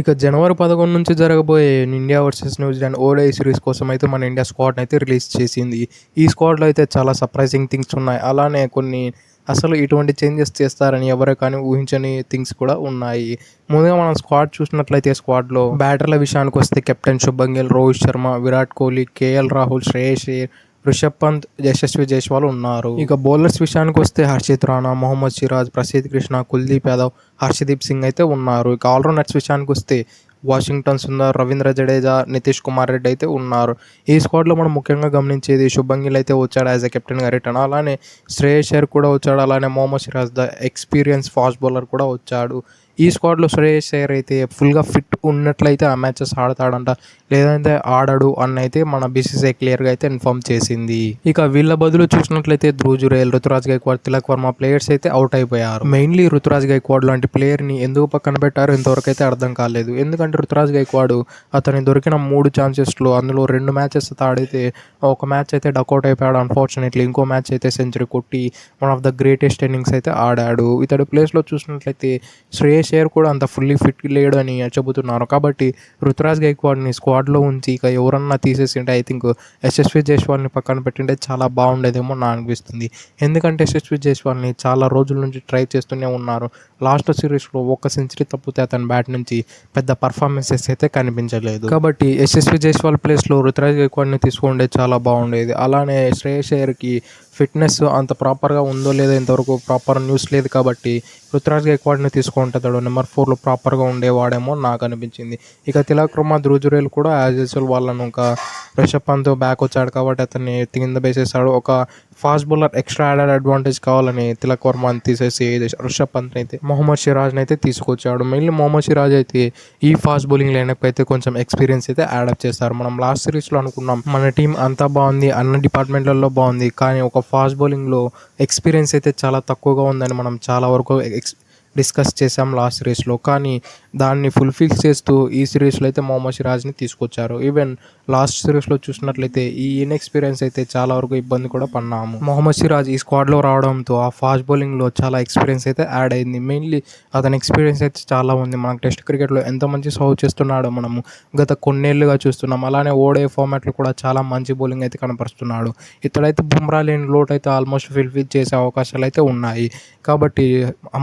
ఇక జనవరి 11 నుంచి జరగబోయే India versus New Zealand ODI series కోసం అయితే మన ఇండియా స్క్వాడ్‌ని అయితే రిలీజ్ చేసింది. ఈ స్క్వాడ్‌లో అయితే చాలా సర్ప్రైజింగ్ థింగ్స్ ఉన్నాయి. అలానే కొన్ని అసలు ఇటువంటి చేంజెస్ చేస్తారని ఎవరే కానీ ఊహించని థింగ్స్ కూడా ఉన్నాయి. ముందుగా మనం స్క్వాడ్ చూసినట్లయితే స్క్వాడ్‌లో బ్యాటర్ల విషయానికొస్తే కెప్టెన్ శుభ్మన్ గిల్, రోహిత్ శర్మ, విరాట్ కోహ్లీ, కేఎల్ రాహుల్, శ్రేయస్ అయ్యర్, రిషబ్ పంత్, యశస్వి జైస్వాల్ ఉన్నారు. ఇక బౌలర్స్ విషయానికి వస్తే హర్షిత్ రాణా, మొహమ్మద్ సిరాజ్, ప్రసిద్ కృష్ణ, కుల్దీప్ యాదవ్, హర్షదీప్ సింగ్ అయితే ఉన్నారు. ఇక ఆల్రౌండర్స్ విషయానికి వస్తే వాషింగ్టన్ సుందర్, రవీంద్ర జడేజా, నితీష్ కుమార్ రెడ్డి అయితే ఉన్నారు. ఈ స్క్వాడ్లో మనం ముఖ్యంగా గమనించేది శుభ్మన్ గిల్ అయితే వచ్చాడు యాజ్ ఎ కెప్టెన్గా రిటర్న్. అలానే శ్రేయస్ అయ్యర్ కూడా వచ్చాడు. అలానే Mohammed Siraj the experience fast bowler కూడా వచ్చాడు. ఈ స్క్వాడ్లో శ్రేయస్ అయ్యర్ అయితే ఫుల్గా ఫిట్ ఉన్నట్లయితే ఆ మ్యాచెస్ ఆడతాడంట, లేదంటే ఆడడు అని అయితే మన బీసీసీఐ క్లియర్గా అయితే ఇన్ఫార్మ్ చేసింది. ఇక వీళ్ళ బదులు చూసినట్లయితే ధ్రువ్ జురేల్, రుతురాజ్ గైక్వాడ్, తిలక్ వర్మ ప్లేయర్స్ అయితే అవుట్ అయిపోయారు. మెయిన్లీ రుతురాజ్ గైక్వాడ్ లాంటి ప్లేయర్ని ఎందుకు పక్కన పెట్టారో ఇంతవరకు అయితే అర్థం కాలేదు. ఎందుకంటే రుతురాజ్ గైక్వాడ్ అతని దొరికిన 3 ఛాన్సెస్లో అందులో 2 మ్యాచెస్ ఆడితే ఒక మ్యాచ్ అయితే డకౌట్ అయిపోయాడు అన్ఫార్చునేట్లీ. ఇంకో మ్యాచ్ అయితే సెంచరీ కొట్టి one of the greatest innings అయితే ఆడాడు. ఇతడి ప్లేస్లో చూసినట్లయితే శ్రేయస్ అయ్యర్ కూడా అంత ఫుల్లీ ఫిట్ లేడు అని చెబుతున్నారు. కాబట్టి రుతురాజ్ గైక్వాడ్ని స్క్వాడ్లో ఉంచి ఇక ఎవరన్నా తీసేసింటే ఐ థింక్ యశస్వి జైస్వాల్ని పక్కన పెట్టింటే చాలా బాగుండేదేమో నా అనిపిస్తుంది. ఎందుకంటే యశస్వి జైస్వాల్ని చాలా రోజుల నుంచి ట్రై చేస్తూనే ఉన్నారు. లాస్ట్ సిరీస్లో ఒక సెంచరీ తప్పితే అతని బ్యాట్ నుంచి పెద్ద పర్ఫార్మెన్సెస్ అయితే కనిపించలేదు. కాబట్టి యశస్వి జైస్వాల్ ప్లేస్లో రుతురాజ్ గైక్వాడ్ని తీసుకుంటే చాలా బాగుండేది. అలానే శ్రేయస్ అయ్యర్కి ఫిట్నెస్ అంత ప్రాపర్గా ఉందో లేదో ఇంతవరకు ప్రాపర్ న్యూస్ లేదు. కాబట్టి రుతురాజ్ గైక్వాడ్ని తీసుకుంటాడు నెంబర్ 4లో ప్రాపర్గా ఉండేవాడేమో నాకు అనిపించింది. ఇక తిలక్ వర్మ, ధ్రువ్ జురేల్ కూడా యాజ్ యూజువల్ వాళ్ళను ఒక రిషబ్ పంత్ బ్యాక్ వచ్చాడు కాబట్టి అతన్ని కింద వేసేసాడు. ఒక fast bowler extra added advantage కావాలని తిలక్ వర్మని తీసేసి రిషబ్ పంత్ అయితే మొహమ్మద్ సిరాజ్ని అయితే తీసుకొచ్చాడు. మెయిన్లీ మొహమ్మద్ సిరాజ్ అయితే ఈ ఫాస్ట్ బౌలింగ్ లైనప్ అయితే కొంచెం ఎక్స్పీరియన్స్ అయితే యాడప్ చేస్తారు. మనం లాస్ట్ సిరీస్లో అనుకున్నాం మన టీం అంతా బాగుంది, అన్ని డిపార్ట్మెంట్లలో బాగుంది, కానీ ఒక ఫాస్ట్ బౌలింగ్లో ఎక్స్పీరియన్స్ అయితే చాలా తక్కువగా ఉందని మనం చాలా వరకు డిస్కస్ చేసాం లాస్ట్ సిరీస్లో. కానీ దాన్ని ఫుల్ఫిల్ చేస్తూ ఈ సిరీస్లో అయితే మొహమ్మద్ సిరాజ్ని తీసుకొచ్చారు. ఈవెన్ లాస్ట్ సిరీస్లో చూసినట్లయితే ఈ ఇన్ఎక్స్పీరియన్స్ అయితే చాలా వరకు ఇబ్బంది కూడా పడినాము. మొహమ్మద్ సిరాజ్ ఈ స్క్వాడ్లో రావడంతో ఆ ఫాస్ట్ బౌలింగ్లో చాలా ఎక్స్పీరియన్స్ అయితే యాడ్ అయింది. మెయిన్లీ అతని ఎక్స్పీరియన్స్ అయితే చాలా ఉంది. మనకు టెస్ట్ క్రికెట్లో ఎంత మంచి సర్వ్ చేస్తున్నాడో మనము గత కొన్నేళ్లుగా చూస్తున్నాం. అలానే ఓడిఐ ఫార్మాట్లో కూడా చాలా మంచి బౌలింగ్ అయితే కనపరుస్తున్నాడు. ఇతడైతే బుమ్రా లేని లోటు అయితే ఆల్మోస్ట్ ఫిల్ చేసే అవకాశాలు అయితే ఉన్నాయి. కాబట్టి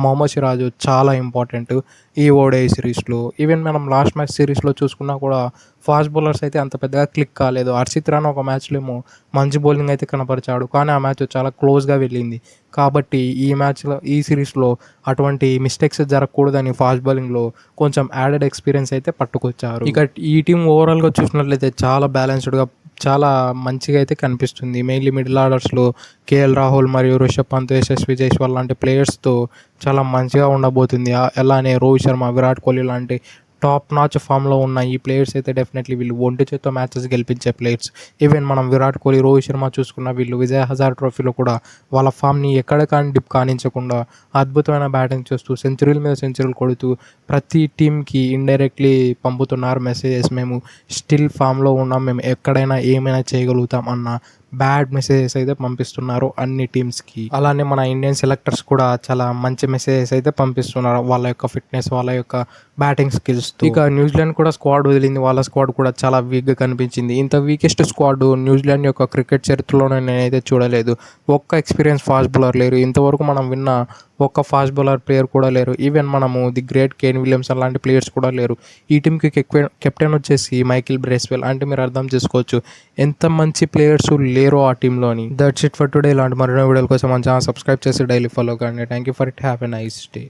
మొహమ్మద్ సిరాజ్ చాలా ఇంపార్టెంట్ ఈ ఓడిఐ సిరీస్లో. ఈవెన్ మనం లాస్ట్ మ్యాచ్ సిరీస్లో చూసుకున్నా కూడా ఫాస్ట్ బౌలర్స్ అయితే అంత పెద్దగా క్లిక్ కాలేదు. హర్షిత్ రాణా ఒక మ్యాచ్లో ఏమో మంచి బౌలింగ్ అయితే కనపరిచాడు, కానీ ఆ మ్యాచ్ చాలా క్లోజ్గా వెళ్ళింది. కాబట్టి ఈ మ్యాచ్లో ఈ సిరీస్లో అటువంటి మిస్టేక్స్ జరగకూడదని ఫాస్ట్ బౌలింగ్లో కొంచెం యాడెడ్ ఎక్స్పీరియన్స్ అయితే పట్టుకొచ్చారు. ఇక ఈ టీం ఓవరాల్గా చూసినట్లయితే చాలా బ్యాలెన్స్డ్గా చాలా మంచిగా అయితే కనిపిస్తుంది. మెయిన్లీ మిడిల్ ఆర్డర్స్లో కేఎల్ రాహుల్ మరియు రిషబ్ పంత్, యశస్వి జైస్వాల్ లాంటి ప్లేయర్స్తో చాలా మంచిగా ఉండబోతుంది. అలానే రోహిత్ శర్మ, విరాట్ కోహ్లీ లాంటి టాప్ నాచ్ ఫామ్లో ఉన్న ఈ ప్లేయర్స్ అయితే డెఫినెట్లీ వీళ్ళు ఒంటి చేత్తో మ్యాచెస్ గెలిపించే ప్లేయర్స్. ఈవెన్ మనం విరాట్ కోహ్లీ, రోహిత్ శర్మ చూసుకున్న వీళ్ళు విజయ్ హజార్ ట్రోఫీలో కూడా వాళ్ళ ఫామ్ని ఎక్కడ కానీ డిప్ కానించకుండా అద్భుతమైన బ్యాటింగ్ చేస్తూ సెంచరీల మీద సెంచరీలు కొడుతూ ప్రతి టీంకి ఇండైరెక్ట్లీ పంపుతున్నారు మెసేజెస్. మేము స్టిల్ ఫామ్లో ఉన్నాం, మేము ఎక్కడైనా ఏమైనా చేయగలుగుతాం అన్న బ్యాడ్ మెసేజెస్ అయితే పంపిస్తున్నారు అన్ని టీమ్స్కి. అలానే మన ఇండియన్ సెలెక్టర్స్ కూడా చాలా మంచి మెసేజెస్ అయితే పంపిస్తున్నారు వాళ్ళ యొక్క ఫిట్నెస్, వాళ్ళ యొక్క బ్యాటింగ్ స్కిల్స్. ఇక న్యూజిలాండ్ కూడా స్క్వాడ్ వదిలింది. వాళ్ళ స్క్వాడ్ కూడా చాలా వీక్గా కనిపించింది. ఇంత వీకెస్ట్ స్క్వాడ్ న్యూజిలాండ్ యొక్క క్రికెట్ చరిత్రలోనే నేనైతే చూడలేదు. ఒక్క ఎక్స్పీరియన్స్ ఫాస్ట్ బౌలర్ లేరు. ఇంతవరకు మనం విన్న ఒక్క ఫాస్ట్ బౌలర్ ప్లేయర్ కూడా లేరు. ఈవెన్ మనము ది గ్రేట్ కేన్ విలియమ్సన్ లాంటి ప్లేయర్స్ కూడా లేరు. ఈ టీంకి కెప్టెన్ వచ్చేసి మైకిల్ బ్రేస్వెల్. అంటే మీరు అర్థం చేసుకోవచ్చు ఎంత మంచి ప్లేయర్స్ లేరో ఆ టీంలోని. That's it for today. ఇలాంటి మరిన్ని వీడియోల కోసం మన ఛానల్ సబ్స్క్రైబ్ చేసి డైలీ ఫాలో కండి. Thank you for it. Have a nice day.